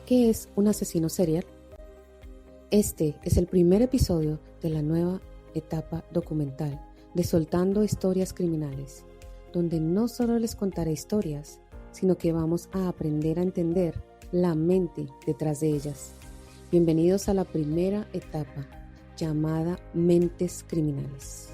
¿Qué es un asesino serial? Este es el primer episodio de la nueva etapa documental de Soltando Historias Criminales, donde no solo les contaré historias, sino que vamos a aprender a entender la mente detrás de ellas. Bienvenidos a la primera etapa, llamada Mentes Criminales.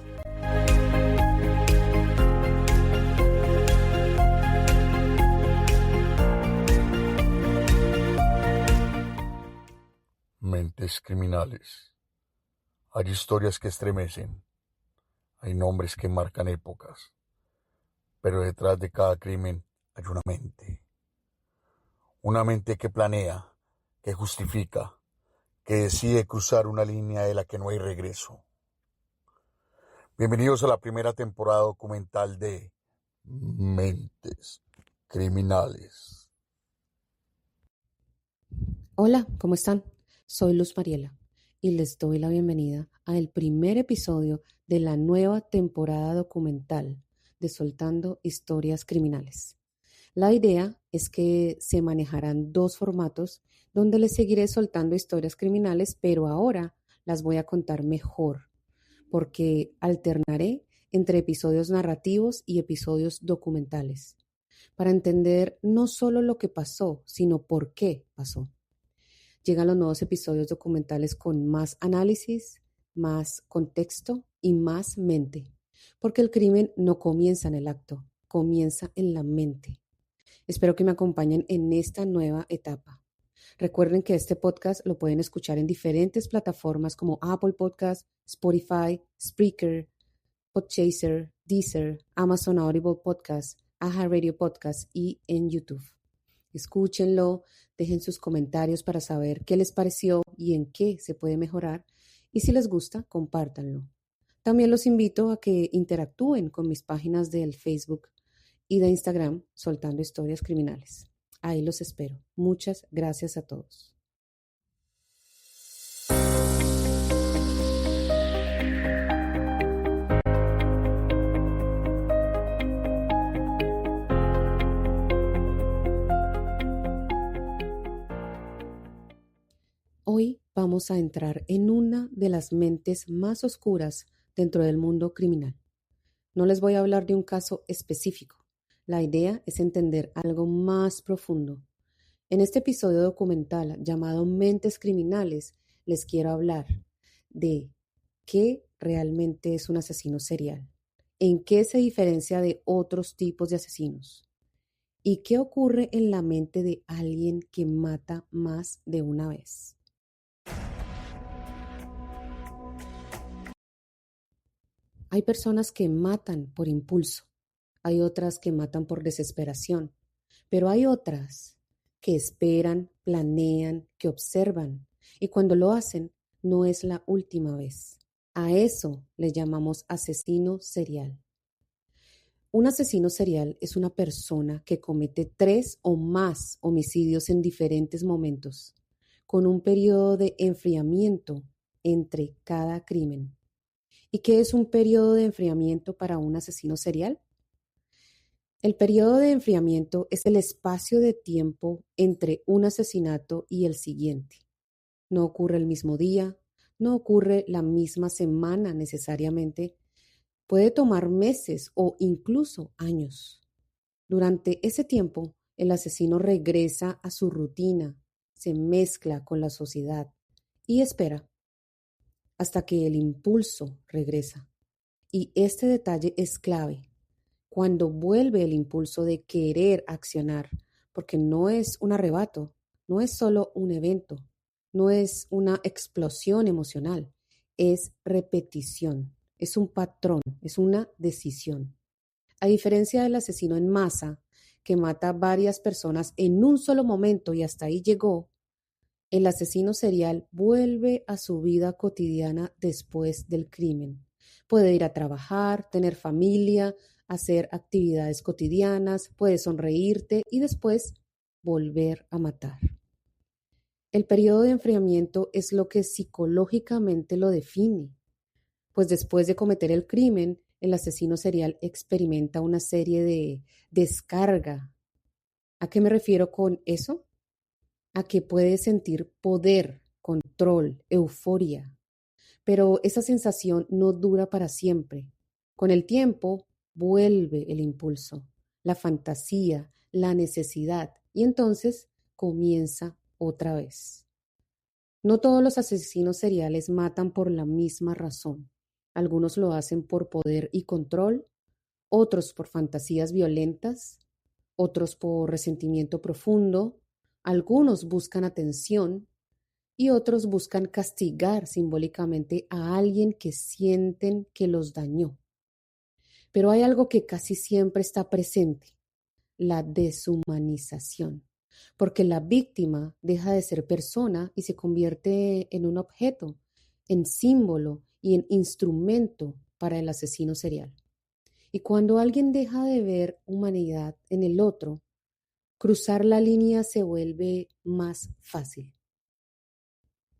Mentes criminales. Hay historias que estremecen, hay nombres que marcan épocas, pero detrás de cada crimen hay una mente que planea, que justifica, que decide cruzar una línea de la que no hay regreso. Bienvenidos a la primera temporada documental de Mentes Criminales. Hola, ¿cómo están? Soy Luz Mariela y les doy la bienvenida al primer episodio de la nueva temporada documental de Soltando Historias Criminales. La idea es que se manejarán dos formatos donde les seguiré soltando historias criminales, pero ahora las voy a contar mejor, porque alternaré entre episodios narrativos y episodios documentales, para entender no solo lo que pasó, sino por qué pasó. Llegan los nuevos episodios documentales con más análisis, más contexto y más mente, porque el crimen no comienza en el acto, comienza en la mente. Espero que me acompañen en esta nueva etapa. Recuerden que este podcast lo pueden escuchar en diferentes plataformas como Apple Podcasts, Spotify, Spreaker, Podchaser, Deezer, Amazon Audible Podcast, iHeartRadio Podcast y en YouTube. Escúchenlo, dejen sus comentarios para saber qué les pareció y en qué se puede mejorar. Y si les gusta, compártanlo. También los invito a que interactúen con mis páginas del Facebook y de Instagram, Soltando Historias Criminales. Ahí los espero. Muchas gracias a todos. Hoy vamos a entrar en una de las mentes más oscuras dentro del mundo criminal. No les voy a hablar de un caso específico. La idea es entender algo más profundo. En este episodio documental llamado Mentes Criminales, les quiero hablar de qué realmente es un asesino serial, en qué se diferencia de otros tipos de asesinos y qué ocurre en la mente de alguien que mata más de una vez. Hay personas que matan por impulso, hay otras que matan por desesperación, pero hay otras que esperan, planean, que observan, y cuando lo hacen no es la última vez. A eso le llamamos asesino serial. Un asesino serial es una persona que comete 3 o más homicidios en diferentes momentos, con un periodo de enfriamiento entre cada crimen. ¿Y qué es un periodo de enfriamiento para un asesino serial? El periodo de enfriamiento es el espacio de tiempo entre un asesinato y el siguiente. No ocurre el mismo día, no ocurre la misma semana necesariamente. Puede tomar meses o incluso años. Durante ese tiempo, el asesino regresa a su rutina, se mezcla con la sociedad y espera hasta que el impulso regresa. Y este detalle es clave. Cuando vuelve el impulso de querer accionar, porque no es un arrebato, no es solo un evento, no es una explosión emocional, es repetición, es un patrón, es una decisión. A diferencia del asesino en masa, que mata a varias personas en un solo momento y hasta ahí llegó, el asesino serial vuelve a su vida cotidiana después del crimen. Puede ir a trabajar, tener familia, hacer actividades cotidianas, puede sonreírte y después volver a matar. El periodo de enfriamiento es lo que psicológicamente lo define, pues después de cometer el crimen, el asesino serial experimenta una serie de descarga. ¿A qué me refiero con eso? a que puede sentir poder, control, euforia, pero esa sensación no dura para siempre. Con el tiempo vuelve el impulso, la fantasía, la necesidad, y entonces comienza otra vez. No todos los asesinos seriales matan por la misma razón. Algunos lo hacen por poder y control, otros por fantasías violentas, otros por resentimiento profundo, algunos buscan atención y otros buscan castigar simbólicamente a alguien que sienten que los dañó. Pero hay algo que casi siempre está presente, la deshumanización, porque la víctima deja de ser persona y se convierte en un objeto, en símbolo y en instrumento para el asesino serial. Y cuando alguien deja de ver humanidad en el otro, cruzar la línea se vuelve más fácil.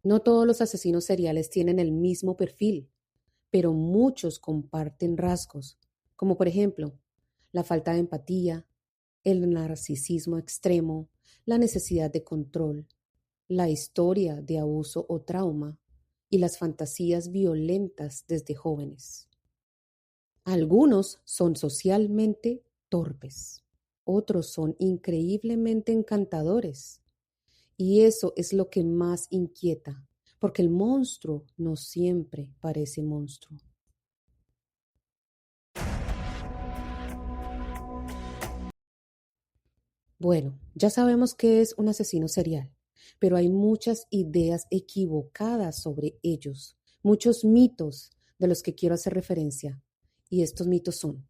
No todos los asesinos seriales tienen el mismo perfil, pero muchos comparten rasgos, como por ejemplo la falta de empatía, el narcisismo extremo, la necesidad de control, la historia de abuso o trauma y las fantasías violentas desde jóvenes. Algunos son socialmente torpes, otros son increíblemente encantadores. Y eso es lo que más inquieta, porque el monstruo no siempre parece monstruo. Bueno, ya sabemos qué es un asesino serial, pero hay muchas ideas equivocadas sobre ellos, muchos mitos de los que quiero hacer referencia. Y estos mitos son: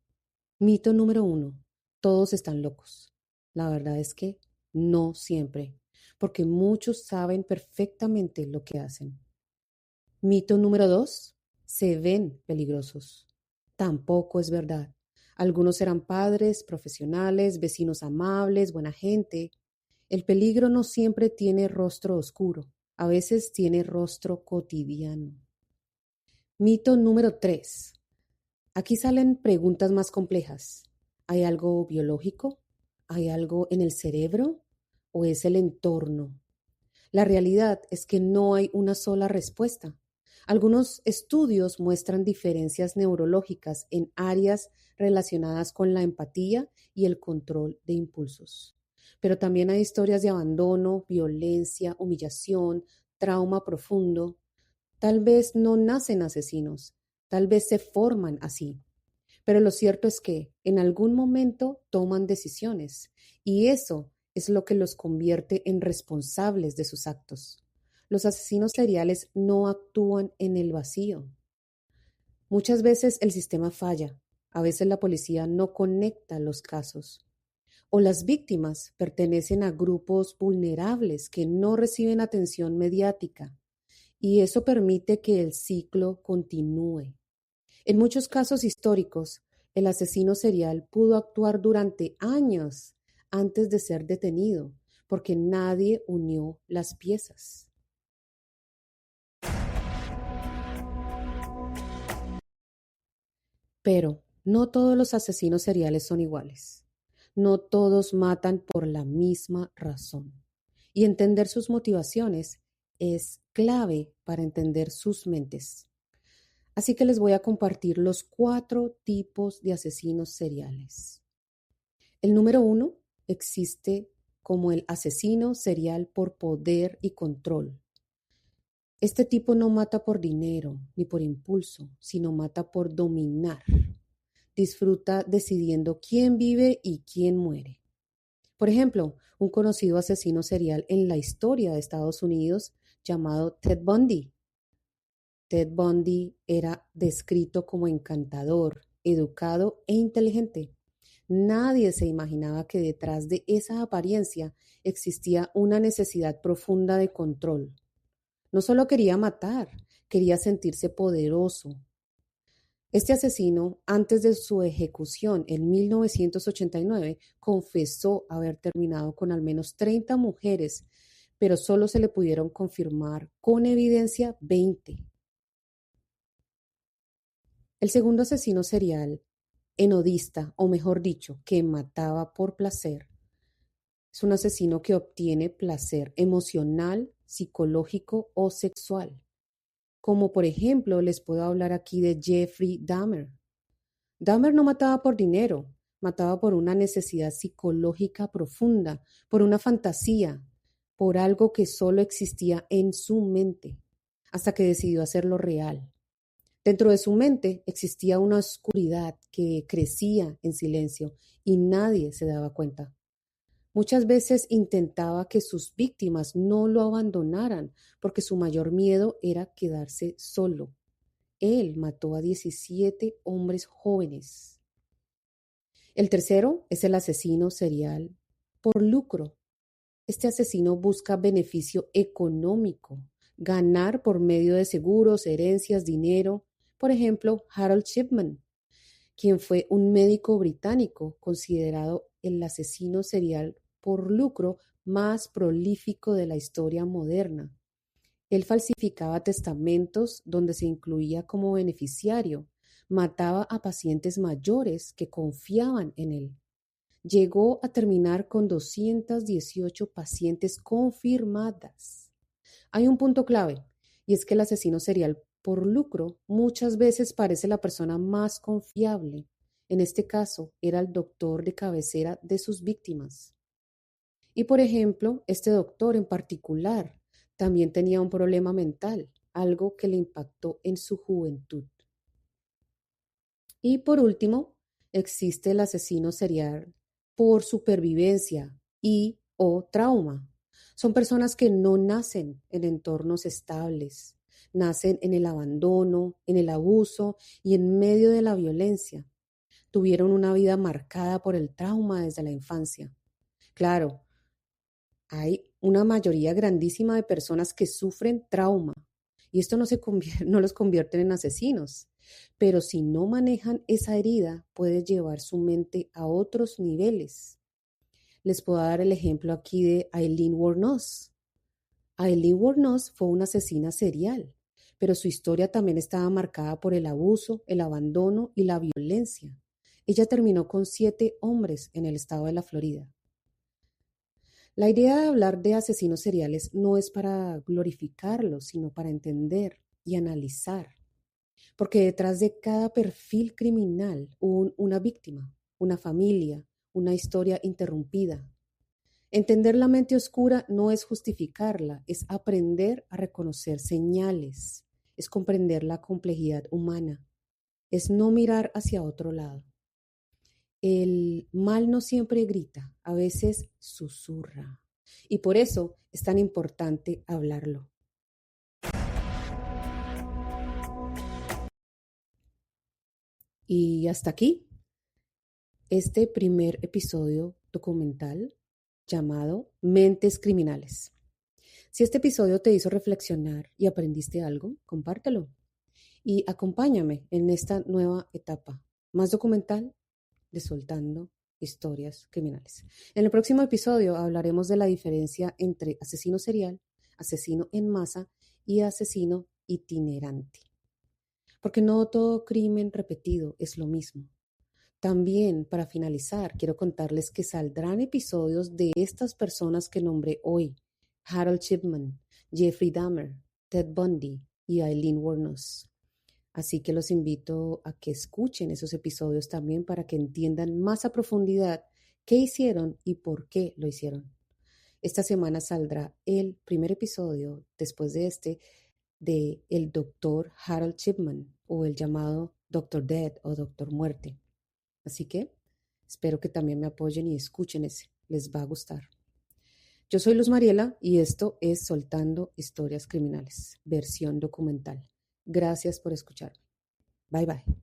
mito número 1, todos están locos. La verdad es que no siempre, porque muchos saben perfectamente lo que hacen. Mito número 2, se ven peligrosos. Tampoco es verdad. Algunos serán padres, profesionales, vecinos amables, buena gente. El peligro no siempre tiene rostro oscuro, a veces tiene rostro cotidiano. Mito número 3. Aquí salen preguntas más complejas. ¿Hay algo biológico? ¿Hay algo en el cerebro? ¿O es el entorno? La realidad es que no hay una sola respuesta. Algunos estudios muestran diferencias neurológicas en áreas relacionadas con la empatía y el control de impulsos. Pero también hay historias de abandono, violencia, humillación, trauma profundo. Tal vez no nacen asesinos, tal vez se forman así. Pero lo cierto es que en algún momento toman decisiones y eso es lo que los convierte en responsables de sus actos. Los asesinos seriales no actúan en el vacío. Muchas veces el sistema falla, a veces la policía no conecta los casos o las víctimas pertenecen a grupos vulnerables que no reciben atención mediática y eso permite que el ciclo continúe. En muchos casos históricos, el asesino serial pudo actuar durante años antes de ser detenido, porque nadie unió las piezas. Pero no todos los asesinos seriales son iguales. No todos matan por la misma razón. Y entender sus motivaciones es clave para entender sus mentes. Así que les voy a compartir los 4 tipos de asesinos seriales. El número 1 existe como el asesino serial por poder y control. Este tipo no mata por dinero ni por impulso, sino mata por dominar. Disfruta decidiendo quién vive y quién muere. Por ejemplo, un conocido asesino serial en la historia de Estados Unidos llamado Ted Bundy. Ted Bundy era descrito como encantador, educado e inteligente. Nadie se imaginaba que detrás de esa apariencia existía una necesidad profunda de control. No solo quería matar, quería sentirse poderoso. Este asesino, antes de su ejecución en 1989, confesó haber terminado con al menos 30 mujeres, pero solo se le pudieron confirmar con evidencia 20. El segundo asesino serial, enodista, o mejor dicho, que mataba por placer, Es un asesino que obtiene placer emocional, psicológico o sexual. Como por ejemplo, les puedo hablar aquí de Jeffrey Dahmer. Dahmer no mataba por dinero, mataba por una necesidad psicológica profunda, por una fantasía, por algo que solo existía en su mente, hasta que decidió hacerlo real. Dentro de su mente existía una oscuridad que crecía en silencio y nadie se daba cuenta. Muchas veces intentaba que sus víctimas no lo abandonaran porque su mayor miedo era quedarse solo. Él mató a 17 hombres jóvenes. El tercero es el asesino serial por lucro. Este asesino busca beneficio económico, ganar por medio de seguros, herencias, dinero. Por ejemplo, Harold Shipman, quien fue un médico británico considerado el asesino serial por lucro más prolífico de la historia moderna. Él falsificaba testamentos donde se incluía como beneficiario, mataba a pacientes mayores que confiaban en él. Llegó a terminar con 218 pacientes confirmadas. Hay un punto clave, y es que el asesino serial por lucro muchas veces parece la persona más confiable. En este caso, era el doctor de cabecera de sus víctimas. Y por ejemplo, este doctor en particular también tenía un problema mental, algo que le impactó en su juventud. Y por último, existe el asesino serial por supervivencia y o trauma. Son personas que no nacen en entornos estables, nacen en el abandono, en el abuso y en medio de la violencia. Tuvieron una vida marcada por el trauma desde la infancia. Claro, hay una mayoría grandísima de personas que sufren trauma y esto no los convierte en asesinos, pero si no manejan esa herida puede llevar su mente a otros niveles. Les puedo dar el ejemplo aquí de Aileen Wuornos. Aileen Wuornos fue una asesina serial, pero su historia también estaba marcada por el abuso, el abandono y la violencia. Ella terminó con 7 hombres en el estado de la Florida. La idea de hablar de asesinos seriales no es para glorificarlos, sino para entender y analizar. Porque detrás de cada perfil criminal hubo una víctima, una familia, una historia interrumpida. Entender la mente oscura no es justificarla, es aprender a reconocer señales, es comprender la complejidad humana, es no mirar hacia otro lado. El mal no siempre grita, a veces susurra. Y por eso es tan importante hablarlo. Y hasta aquí este primer episodio documental llamado Mentes Criminales. Si este episodio te hizo reflexionar y aprendiste algo, compártelo. Y acompáñame en esta nueva etapa más documental de Soltando Historias Criminales. En el próximo episodio hablaremos de la diferencia entre asesino serial, asesino en masa y asesino itinerante. Porque no todo crimen repetido es lo mismo. También, para finalizar, quiero contarles que saldrán episodios de estas personas que nombré hoy: Harold Shipman, Jeffrey Dahmer, Ted Bundy y Aileen Wuornos. Así que los invito a que escuchen esos episodios también para que entiendan más a profundidad qué hicieron y por qué lo hicieron. Esta semana saldrá el primer episodio, después de este, de el doctor Harold Shipman, o el llamado Doctor Death o Doctor Muerte. Así que espero que también me apoyen y escuchen ese. Les va a gustar. Yo soy Luz Mariela y esto es Soltando Historias Criminales, versión documental. Gracias por escucharme. Bye bye.